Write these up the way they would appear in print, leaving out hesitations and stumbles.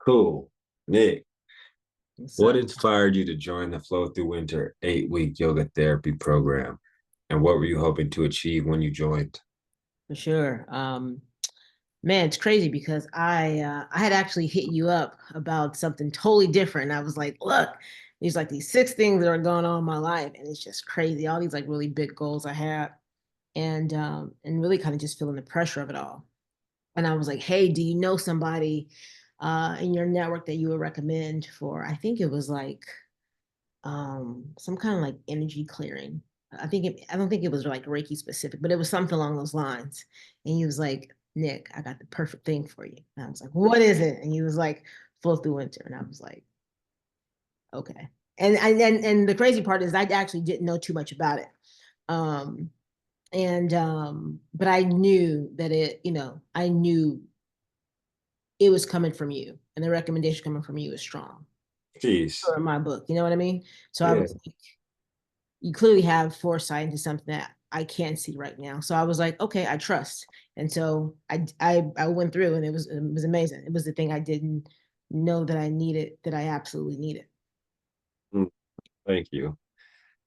Cool. Nick, what So inspired you to join the Flow Through Winter 8-week yoga therapy program? And what were you hoping to achieve when you joined? for sure. Man, it's crazy because I had actually hit you up about something totally different. I was like, look, there's like these six things that are going on in my life, and it's just crazy. All these like really big goals I had, and really kind of just feeling the pressure of it all. And I was like, hey, do you know somebody in your network that you would recommend for? I think it was like some kind of like energy clearing. I don't think it was like Reiki specific, but it was something along those lines. And he was like, Nick, I got the perfect thing for you. And I was like, what is it? And he was like, Flow Through Winter. And I was like, okay. And the crazy part is I actually didn't know too much about it. Um but I knew that I knew it was coming from you and the recommendation coming from you is strong Jeez. for my book. You know what I mean? So I Yeah. was like, you clearly have foresight into something that I can't see right now. So I was like, okay, I trust. And so I went through and it was amazing. It was the thing I didn't know that I needed, that I absolutely needed. Mm, thank you.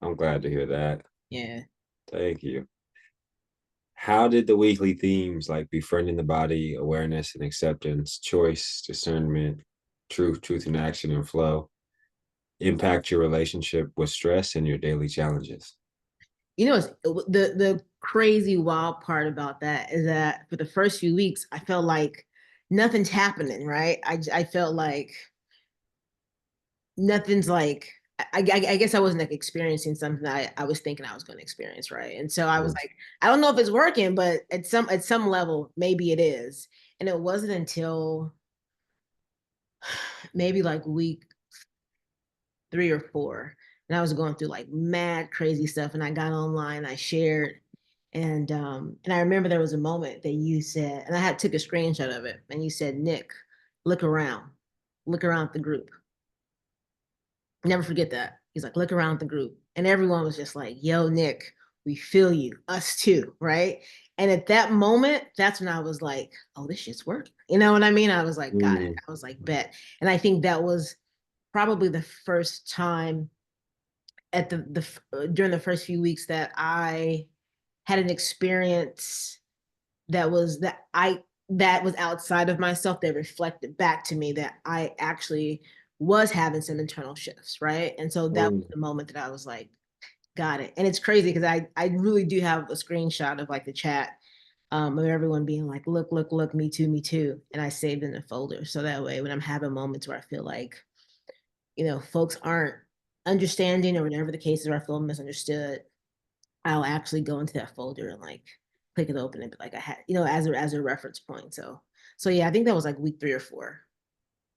I'm glad to hear that. Yeah. Thank you. How did the weekly themes like befriending the body, awareness and acceptance, choice, discernment, truth and action, and flow impact your relationship with stress and your daily challenges? The crazy wild part about that is that for the first few weeks, I felt like nothing's happening, right? I felt like nothing's like I guess I wasn't like experiencing something that I was thinking I was going to experience, right? And so I was Mm, like, I don't know if it's working, but at some level, maybe it is. And it wasn't until maybe like week 3 or 4, and I was going through like mad crazy stuff, and I got online, I shared, and I remember there was a moment that you said, and I had took a screenshot of it, and you said, Nick, look around, look around the group. Never forget that. He's like, look around the group. And everyone was just like, yo, Nick, we feel you, us too, right? And at that moment, that's when I was like, oh, this shit's working. You know what I mean? I was like, got it. mm, I was like, bet. And I think that was probably the first time at the during the first few weeks that I had an experience that was outside of myself that reflected back to me that I actually was having some internal shifts, right? And so that was mm. the moment that I was like, got it. And it's crazy because I really do have a screenshot of like the chat of everyone being like, look, me too, me too. And I saved in a folder. So that way when I'm having moments where I feel like, folks aren't understanding or whatever the case is, or I feel misunderstood, I'll actually go into that folder and like click it open and be like I had, as a reference point. So yeah, I think that was like week 3 or 4.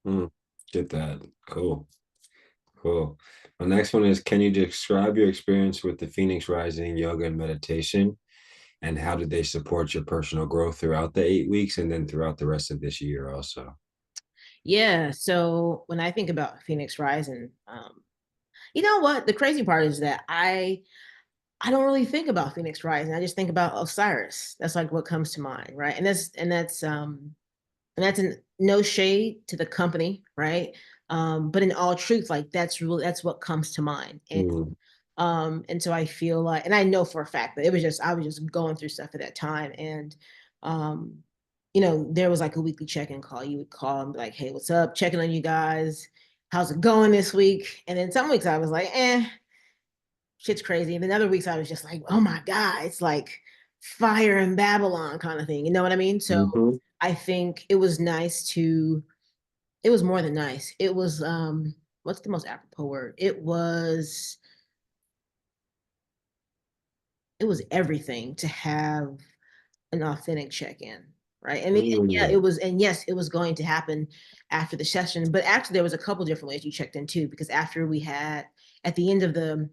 Mm, get that. Cool. Cool. My next one is, can you describe your experience with the Phoenix Rising yoga and meditation? And how did they support your personal growth throughout the 8 weeks and then throughout the rest of this year also? Yeah. So when I think about Phoenix Rising, you know what? The crazy part is that I don't really think about Phoenix Rising. I just think about Osiris. That's like what comes to mind, right? And that's in no shade to the company, right? But in all truth, like that's what comes to mind. Mm, And so I feel like, and I know for a fact that I was just going through stuff at that time. And um, there was like a weekly check-in call. You would call and be like, hey, what's up? Checking on you guys. How's it going this week? And then some weeks I was like, shit's crazy. And then other weeks I was just like, oh my God, it's like fire in Babylon kind of thing. You know what I mean? So mhm, I think it was it was more than nice. It was what's the most apropos word? It was everything to have an authentic check-in, right? I mean, yeah, mm, and yes, it was going to happen after the session, but actually there was a couple different ways you checked in too, because after we had at the end of the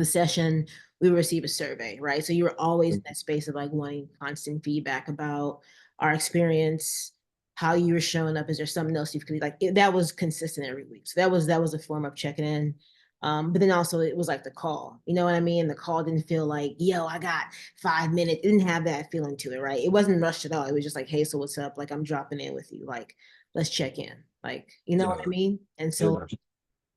session, we would receive a survey, right? So you were always in that space of like wanting constant feedback about our experience, how you were showing up. Is there something else you could like? That was consistent every week. So that was a form of checking in. But then also it was like the call, you know what I mean? The call didn't feel like, yo, I got 5 minutes. It didn't have that feeling to it, right? It wasn't rushed at all. It was just like, hey, so what's up? Like I'm dropping in with you. Like, let's check in. Like, you know what I Yeah. mean? And so Yeah.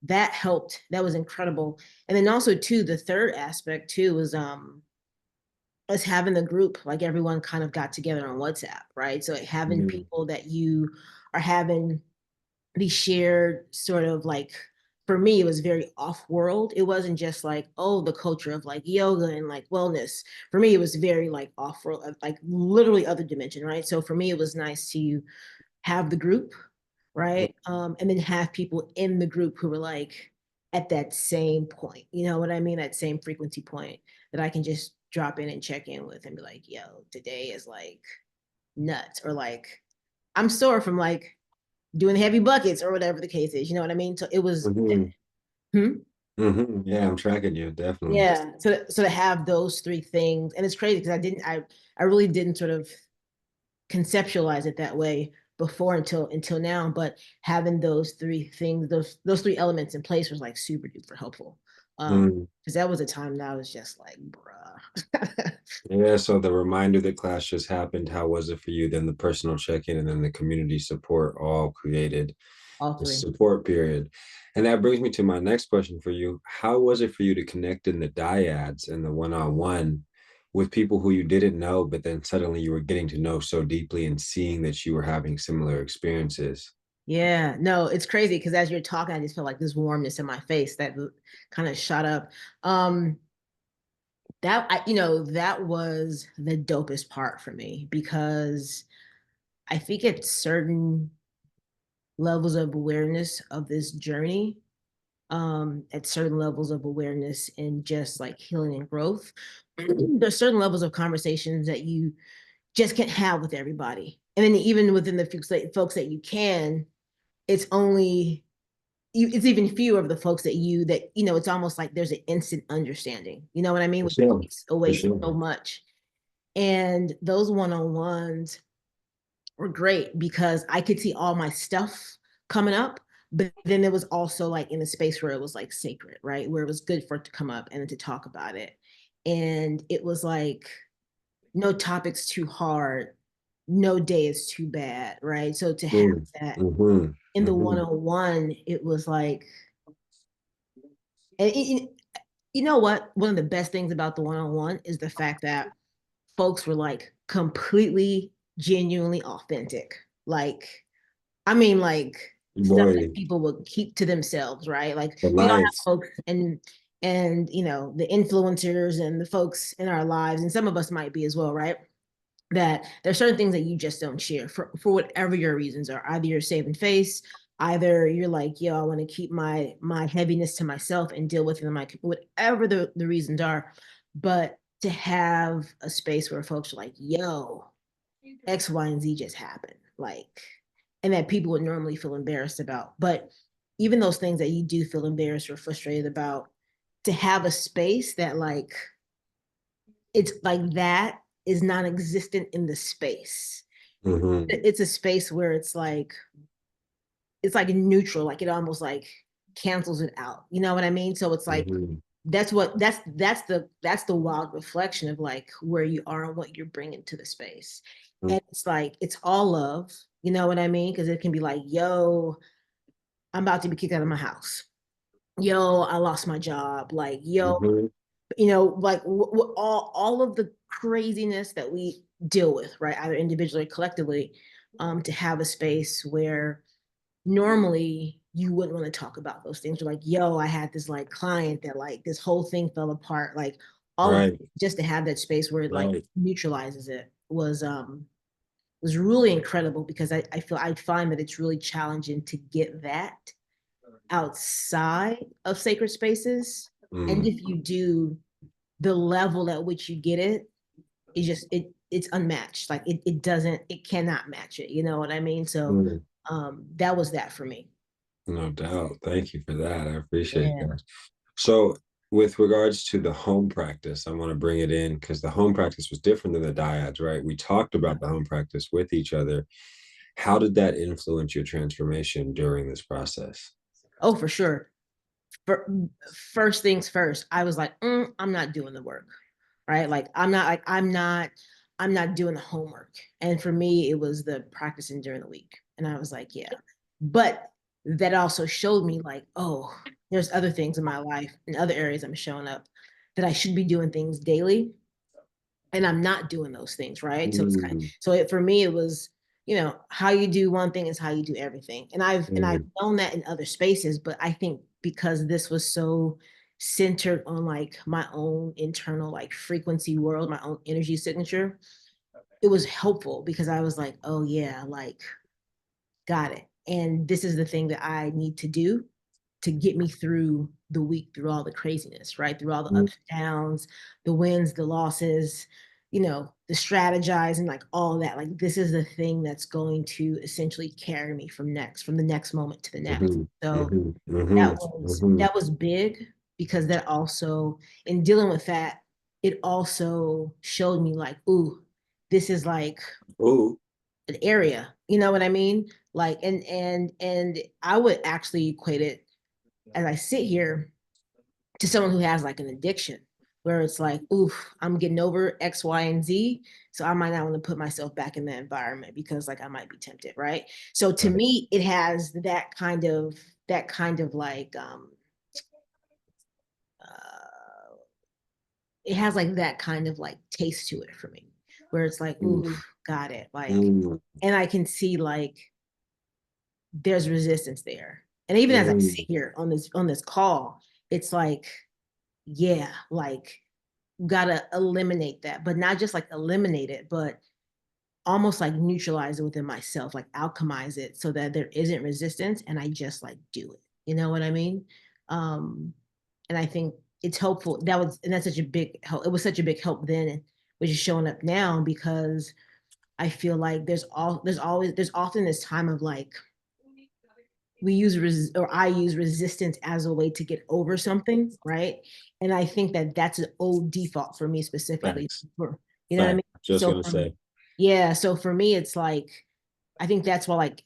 that helped. That was incredible. And then also too, the third aspect too was us having the group, like everyone kind of got together on WhatsApp, right? So having Mhm. people that you are having the shared sort of like, for me it was very off world. It wasn't just like, oh, the culture of like yoga and like wellness. For me it was very like off world, like literally other dimension, right? So for me it was nice to have the group, right? And then have people in the group who were like at that same point, you know what I mean, that same frequency point that I can just drop in and check in with and be like, yo, today is like nuts, or like I'm sore from like doing heavy buckets or whatever the case is. You know what I mean? So it was, Mhm. hmm? Yeah, I'm tracking you, definitely. Yeah. So to have those three things, and it's crazy because I really didn't sort of conceptualize it that way before until now. But having those three things, those three elements in place was like super duper helpful. Mm. Because that was a time that I was just like, bruh. Yeah, so the reminder that class just happened, how was it for you? Then the personal check-in and then the community support all created All the three. support period. And that brings me to my next question for you. How was it for you to connect in the dyads and the one-on-one with people who you didn't know, but then suddenly you were getting to know so deeply and seeing that you were having similar experiences? Yeah, no, it's crazy because as you're talking, I just feel like this warmness in my face that kind of shot up. Um, that was the dopest part for me because I think at certain levels of awareness of this journey, at certain levels of awareness and just like healing and growth, there's certain levels of conversations that you just can't have with everybody. And then even within the folks that you can, it's only it's even fewer of the folks that it's almost like there's an instant understanding. You know what I mean? For Which sure. takes For away sure. so much. And those one-on-ones were great because I could see all my stuff coming up, but then there was also like in a space where it was like sacred, right? Where it was good for it to come up and to talk about it. And it was like no topic's too hard, no day is too bad, right? So to have Mm. that Mm-hmm. in the Mm-hmm. one-on-one, it was like, and you know what? One of the best things about the one-on-one is the fact that folks were like completely, genuinely authentic. Like, I mean, like stuff that Boy, people would keep to themselves, right? Like the we all have life. folks and the influencers and the folks in our lives, and some of us might be as well, right? That there's certain things that you just don't share for whatever your reasons are. Either you're saving face, either you're like, yo, I want to keep my heaviness to myself and deal with it in my whatever the reasons are. But to have a space where folks are like, yo, X, Y, and Z just happened. Like, and that people would normally feel embarrassed about. But even those things that you do feel embarrassed or frustrated about, to have a space that like it's like that is non-existent in the space. Mm-hmm. It's a space where it's like neutral, like it almost like cancels it out. You know what I mean? So it's like Mm-hmm. that's the wild reflection of like where you are and what you're bringing to the space. And it's like it's all love, you know what I mean? Because it can be like, yo, I'm about to be kicked out of my house. Yo, I lost my job. Like, yo, Mm-hmm. like all of the craziness that we deal with, right? Either individually or collectively, to have a space where normally you wouldn't want to talk about those things. You're like, yo, I had this like client that like this whole thing fell apart. Like all of Right. just to have that space where it like Right. neutralizes it was really incredible because I find that it's really challenging to get that outside of sacred spaces. And Mm. if you do, the level at which you get it is just it's unmatched. Like it cannot match it. You know what I mean? So Mm. that was that for me. No doubt. Thank you for that. I appreciate Yeah. that. So, with regards to the home practice, I want to bring it in because the home practice was different than the dyads, right? We talked about the home practice with each other. How did that influence your transformation during this process? Oh, for sure. for, first things first, I was like, I'm not doing the work, right? Like I'm not doing the homework. And for me, it was the practicing during the week. And I was like, yeah. But that also showed me like, oh, there's other things in my life in other areas I'm showing up that I should be doing things daily and I'm not doing those things, right? So it's kind of, Mm, so it, for me, it was, how you do one thing is how you do everything. And I've mm, known that in other spaces, but I think because this was so centered on like my own internal like frequency world, my own energy signature, it was helpful because I was like, oh yeah, like got it. And this is the thing that I need to do to get me through the week, through all the craziness, right? Through all the mm, ups and downs, the wins, the losses, the strategizing, like all that. Like this is the thing that's going to essentially carry me from the next moment to the next. mhm, So mhm, that mhm, was mhm. that was big because that also, in dealing with that, it also showed me like, ooh, this is like Oh, an area. You know what I mean? Like, and I would actually equate it as I sit here to someone who has like an addiction where it's like, oof, I'm getting over X, Y, and Z. So I might not want to put myself back in that environment because like I might be tempted, right? So to right. me, it has that kind of like uh it has like that kind of like taste to it for me, where it's like, oof, Mm, got it. Like, mm, and I can see like there's resistance there. And even as I sit mm, here on this call, it's like, yeah, like gotta eliminate that, but not just like eliminate it, but almost like neutralize it within myself, like alchemize it so that there isn't resistance and I just like do it. You know what I mean? Um, and I think it's helpful. And that's such a big help. It was such a big help then, which is showing up now because I feel like there's often this time of like or I use resistance as a way to get over something, right? And I think that that's an old default for me specifically. facts. You know what I Fact. mean? Just gonna say. Yeah, so for me, it's like I think that's why like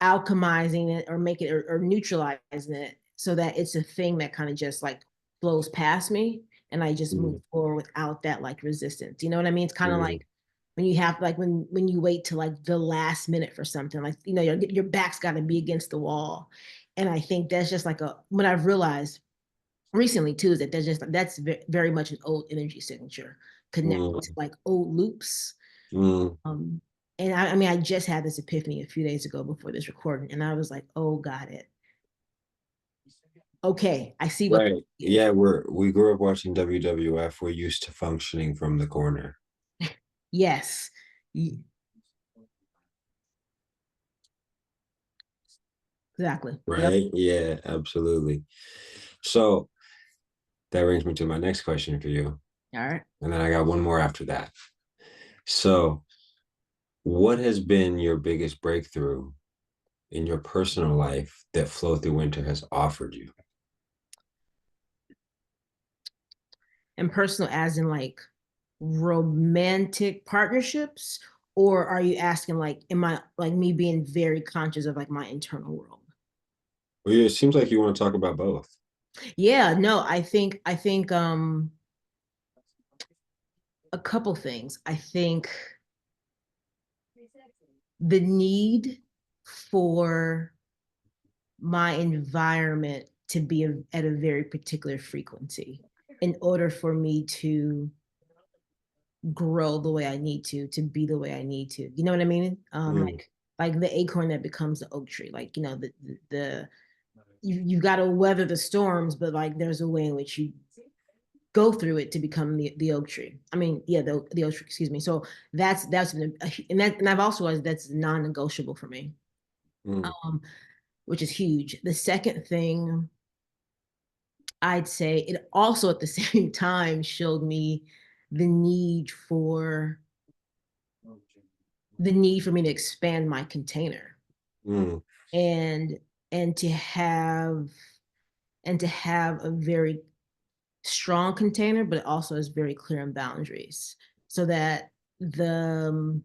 alchemizing it or make it or neutralizing it so that it's a thing that kind of just like flows past me and I just move Mm, forward without that like resistance. You know what I mean? It's kind of mm, like when you have like when you wait to like the last minute for something, like your back's got to be against the wall. And I think that's just like a what I've realized recently too is that that's very much an old energy signature connected to mm, like old loops. mm. um, and I mean, I just had this epiphany a few days ago before this recording, and I was like, "Oh, got it. Okay, I see what Right. this is." Yeah, we grew up watching WWF. We're used to functioning from the corner. Yes, exactly. Yep. Right? Yeah, absolutely. So that brings me to my next question for you. All right. And then I got one more after that. So, what has been your biggest breakthrough in your personal life that Flow Through Winter has offered you? And personal, as in like romantic partnerships, or are you asking like, am I like me being very conscious of like my internal world? Well, yeah, it seems like you want to talk about both. Yeah. No, I think a couple things. I think the need for my environment to be at a very particular frequency in order for me to grow the way I need to be the way I need to. You know what I mean? Mm, Like the acorn that becomes the oak tree. Like you've got to weather the storms, but like there's a way in which you go through it to become the oak tree. I mean, yeah, the oak tree. Excuse me. So that's been and I've also realized that's non-negotiable for me, mm, um, which is huge. The second thing I'd say it also at the same time showed me the need for the need for me to expand my container mm, and and to have to have a very strong container, but it also is very clear in boundaries so that the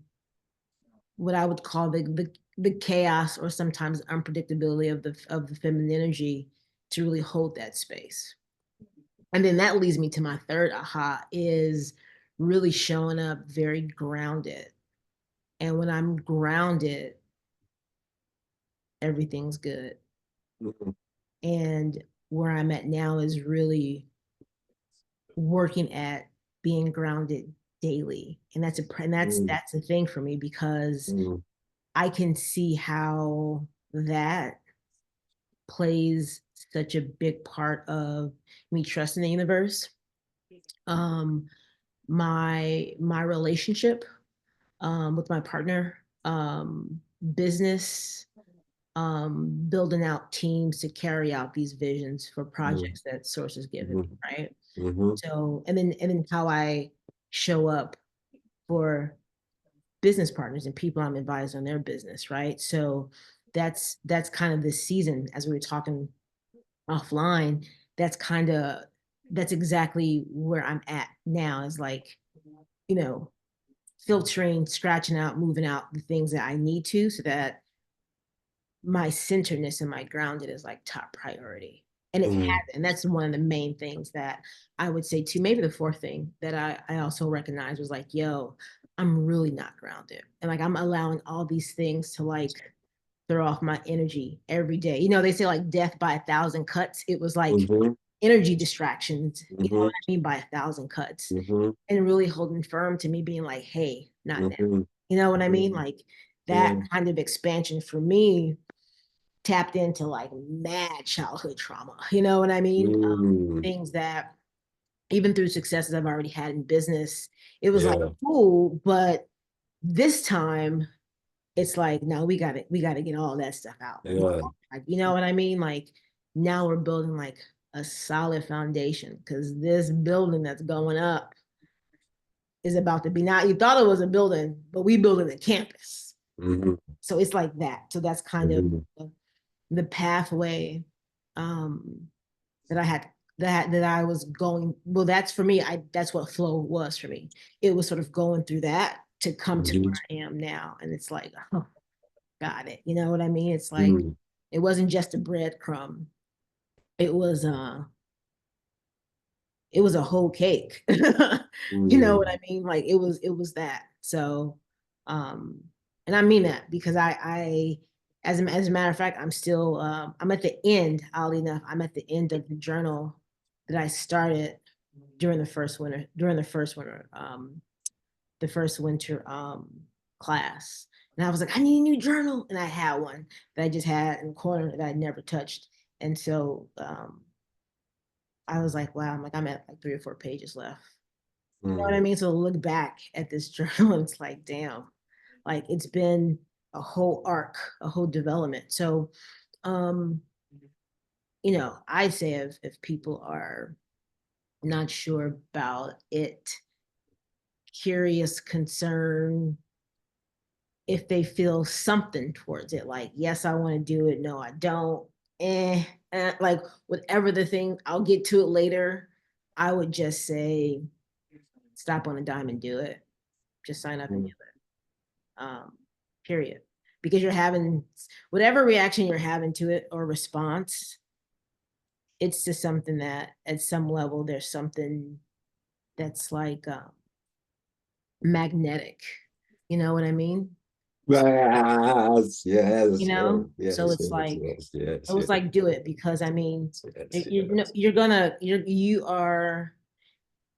what I would call the chaos or sometimes unpredictability of the feminine energy to really hold that space. And then that leads me to my third aha is really showing up very grounded. And when I'm grounded, everything's good. Mhm. And where I'm at now is really working at being grounded daily. And Mhm. that's a thing for me because Mhm. I can see how that plays such a big part of me trusting the universe. Um, my relationship with my partner, business, building out teams to carry out these visions for Mhm. projects that source is given me, Mhm. right? Mhm. So, and then how I show up for business partners and people I'm advising on their business, right? So that's kind of this season as we were talking offline. That's kind of that's exactly where I'm at now. Is like, you know, filtering, scratching out, moving out the things that I need to so that my centeredness and my grounded is like top priority. And it has, Mhm. and that's one of the main things that I would say too. Maybe the fourth thing that I also recognized was like, yo, I'm really not grounded. And like I'm allowing all these things to like throw off my energy every day. You know, they say like death by 1,000 cuts. It was like Mhm. energy distractions, you know what Mhm. I mean, by 1,000 cuts. Mhm. And really holding firm to me being like, hey, not now. Mhm. You know what I mean? Mhm. Like that Yeah. kind of expansion for me tapped into like mad childhood trauma. You know what I mean? Mm. Things that even through successes I've already had in business, it was like Yeah. cool, but this time it's like, no, we gotta get all that stuff out. Yeah. Like, you know what I mean? Like now we're building like a solid foundation because this building that's going up is about to be now. You thought it was a building, but we building a campus. Mhm. So it's like that. So that's kind of Mhm. the pathway um that I had that I was going. Well, that's for me. That's what flow was for me. It was sort of going through that to come to Mhm. where I am now. And it's like, oh, got it. You know what I mean? It's like Mhm. it wasn't just a breadcrumb. It was it was a whole cake. You know what I Mhm. mean? Like it was that. So um and I mean that because I as a matter of fact, I'm still I'm at the end, oddly enough, I'm at the end of the journal that I started during the first winter class. And I was like, I need a new journal. And I had one that I just had in the corner that I never touched. And so I was like, wow, I'm at like 3 or 4 pages left. You know what I Mhm. mean? So look back at this journal and it's like, damn, like it's been a whole arc, a whole development. So um, I say if people are not sure about it, curious, concerned, if they feel something towards it, like, yes, I want to do it, no, I don't, like whatever the thing, I'll get to it later. I would just say, stop on a dime and do it. Just sign up and do Mhm. it. Period. Because you're having whatever reaction you're having to it or response, it's just something that at some level there's something that's like magnetic. You know what I mean? Yes, You yes, know? So yes, it's yes, like yes, yes, it was yes, like do it because I mean yes, you know yes. you are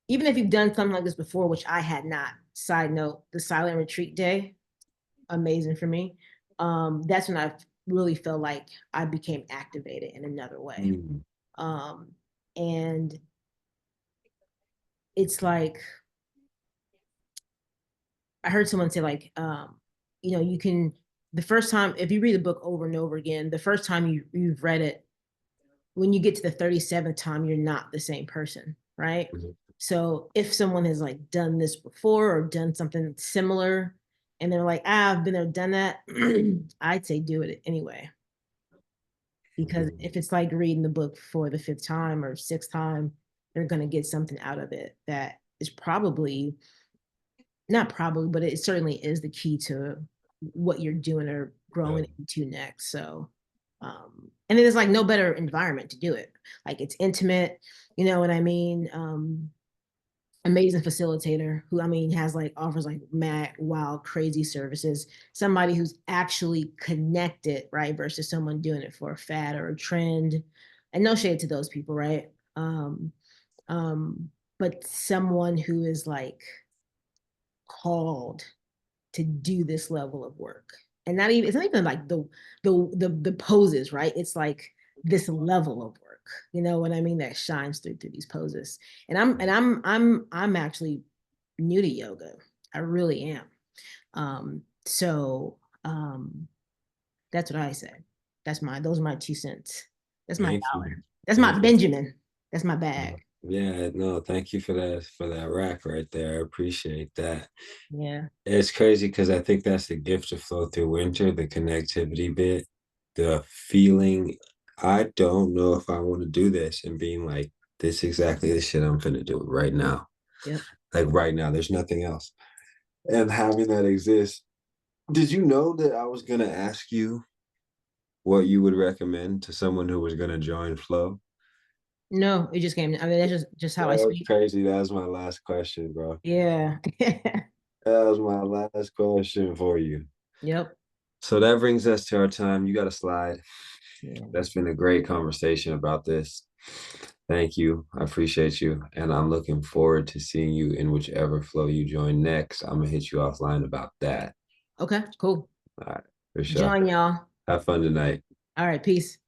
even if you've done something like this before, which I had not. Side note, the silent retreat day, amazing for me. That's when I really felt like I became activated in another way. Mm. Um, and it's like I heard someone say like, you can the first time if you read the book over and over again, the first time you've read it, when you get to the 37th time, you're not the same person, right? Mhm. So if someone has like done this before or done something similar and they're like, I've been there, done that, I'd say do it anyway. Because Mhm. if it's like reading the book for the fifth time or sixth time, they're going to get something out of it that is probably not probably, but it certainly is the key to what you're doing or Yeah. growing into next. So And then there's like no better environment to do it. Like it's intimate, you know what I mean? Amazing facilitator who I mean has like offers like mad wild crazy services, somebody who's actually connected, right, versus someone doing it for a fad or a trend. And no shade to those people, right? But someone who is like called to do this level of work. And not even it's not even like the poses, right? It's like this level of work. You know what I mean? That shines through these poses. And I'm actually new to yoga. I really am. So that's what I say. Those are my 2 cents. That's my Thank you. dollar. That's my Thank you. Benjamin. That's my bag. Yeah, no, thank you for that rack right there. I appreciate that. Yeah. It's crazy because I think that's the gift of flow through winter, the connectivity bit, the feeling. I don't know if I want to do this and being like, this is exactly the shit I'm gonna do right now. Yep. Like right now, there's nothing else. And having that exist. Did you know that I was gonna ask you what you would recommend to someone who was gonna join Flow? No, it just came. I mean, that's just how I That was speak. crazy. That was my last question, bro. Yeah. That was my last question for you. Yep. So that brings us to our time. You got to slide. Yeah. That's been a great conversation about this. Thank you. I appreciate you. And I'm looking forward to seeing you in whichever flow you join next. I'm going to hit you offline about that. Okay, cool. All right, for sure. Join y'all. Have fun tonight. All right, peace.